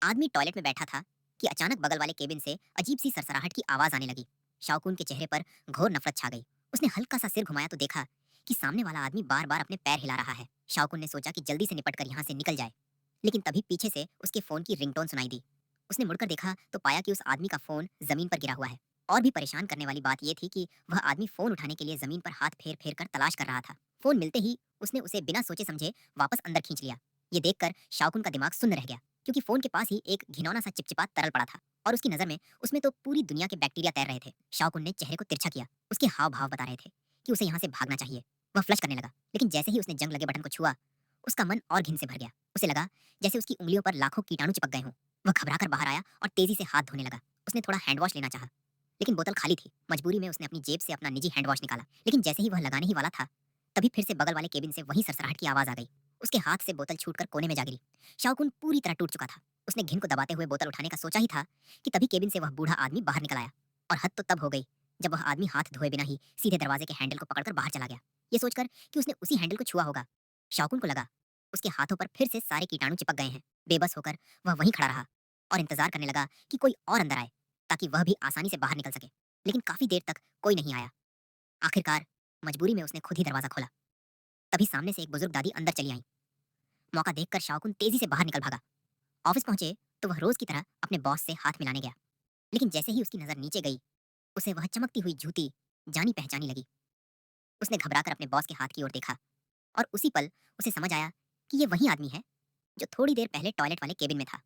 आदमी टॉयलेट में बैठा था कि अचानक बगल वाले केबिन से अजीब सी सरसराहट की आवाज आने लगी। शाओकुन के चेहरे पर घोर नफरत छा गई। उसने हल्का सा सिर घुमाया तो देखा कि सामने वाला आदमी बार बार अपने पैर हिला रहा है। शाओकुन ने सोचा कि जल्दी से निपट कर यहाँ से निकल जाए, लेकिन तभी पीछे से उसके फोन की रिंगटोन सुनाई दी। उसने मुड़कर देखा तो पाया कि उस आदमी का फोन जमीन पर गिरा हुआ है। और भी परेशान करने वाली बात यह थी कि वह आदमी फोन उठाने के लिए जमीन पर हाथ फेर फेर कर तलाश कर रहा था। फोन मिलते ही उसने उसे बिना सोचे समझे वापस अंदर खींच लिया। ये देखकर शाओकुन का दिमाग सुन्न रह गया, क्योंकि फोन के पास ही एक घिनौना सा चिपचिपा तरल पड़ा था और उसकी नजर में उसमें तो पूरी दुनिया के बैक्टीरिया तैर रहे थे। शाओकुन ने चेहरे को तिरछा किया। उसके हाव भाव बता रहे थे कि उसे यहाँ से भागना चाहिए। वह फ्लश करने लगा, लेकिन जैसे ही उसने जंग लगे बटन को छुआ, उसका मन और घिन से भर गया। उसे लगा जैसे उसकी उंगलियों पर लाखों कीटाणु चिपक गए हों। वह घबरा कर बाहर आया और तेजी से हाथ धोने लगा। उसने थोड़ा हैंड वॉश लेना चाहा, लेकिन बोतल खाली थी। मजबूरी में उसने अपनी जेब से अपना निजी हैंड वॉश निकाला, लेकिन जैसे ही वह लगाने ही वाला था, तभी फिर से बगल वाले केबिन से वही सरसराहट की आवाज आ गई। उसके हाथ से बोतल छूटकर कोने में जा गिरी। शाओकुन पूरी तरह टूट चुका था। उसने घिन को दबाते हुए बोतल उठाने का सोचा ही था कि तभी केबिन से वह बूढ़ा आदमी बाहर निकल आया। और हद तो तब हो गई जब वह आदमी हाथ धोए बिना ही सीधे दरवाजे के हैंडल को पकड़कर बाहर चला गया। ये सोचकर कि उसने उसी हैंडल को छुआ होगा, शाओकुन को लगा उसके हाथों पर फिर से सारे कीटाणु चिपक गए हैं। बेबस होकर वह वहीं खड़ा रहा और इंतजार करने लगा कि कोई और अंदर आए, ताकि वह भी आसानी से बाहर निकल सके। लेकिन काफी देर तक कोई नहीं आया। आखिरकार मजबूरी में उसने खुद ही दरवाजा खोला। तभी सामने से एक बुजुर्ग दादी अंदर चली आई। मौका देखकर शाओकुन तेजी से बाहर निकल भागा। ऑफिस पहुंचे तो वह रोज की तरह अपने बॉस से हाथ मिलाने गया, लेकिन जैसे ही उसकी नजर नीचे गई, उसे वह चमकती हुई जूती जानी पहचानी लगी। उसने घबराकर अपने बॉस के हाथ की ओर देखा और उसी पल उसे समझ आया कि ये वही आदमी है जो थोड़ी देर पहले टॉयलेट वाले केबिन में था।